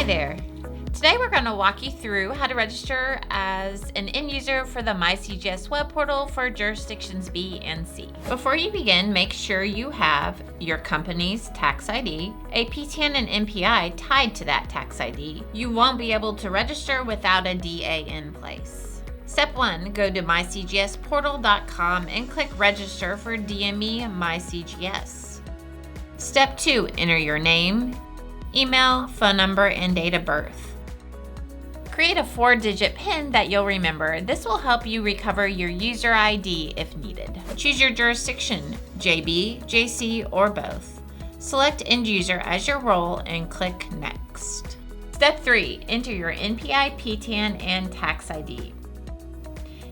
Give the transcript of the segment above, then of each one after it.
Hi there. Today we're going to walk you through how to register as an end user for the myCGS web portal for jurisdictions B and C. Before you begin, make sure you have your company's tax ID, a PTAN and MPI tied to that tax ID. You won't be able to register without a DA in place. Step 1, go to mycgsportal.com and click register for DME myCGS. Step 2, enter your name, email, phone number, and date of birth. Create a 4-digit PIN that you'll remember. This will help you recover your user ID if needed. Choose your jurisdiction, JB, JC, or both. Select end user as your role and click next. Step 3, enter your NPI, PTAN, and tax ID.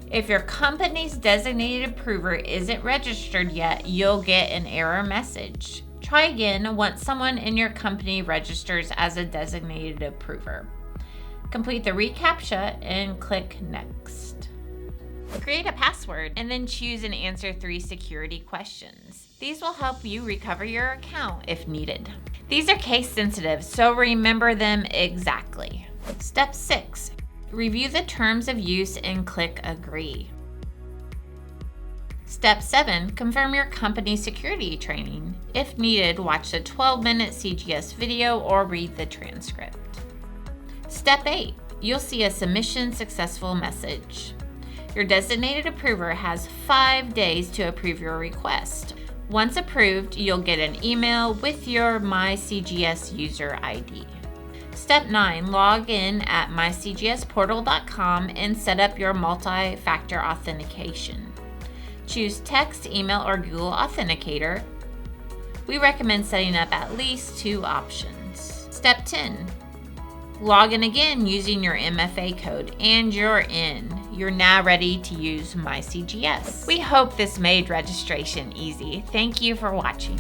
If your company's designated approver isn't registered yet, you'll get an error message. Try again once someone in your company registers as a designated approver. Complete the reCAPTCHA and click Next. Create a password and then choose and answer 3 security questions. These will help you recover your account if needed. These are case sensitive, so remember them exactly. Step 6, review the terms of use and click Agree. Step 7, confirm your company's security training. If needed, watch the 12-minute CGS video or read the transcript. Step 8, you'll see a submission successful message. Your designated approver has 5 days to approve your request. Once approved, you'll get an email with your myCGS user ID. Step 9, log in at mycgsportal.com and set up your multi-factor authentication. Choose text, email, or Google Authenticator. We recommend setting up at least 2 options. Step 10, log in again using your MFA code and you're in. You're now ready to use myCGS. We hope this made registration easy. Thank you for watching.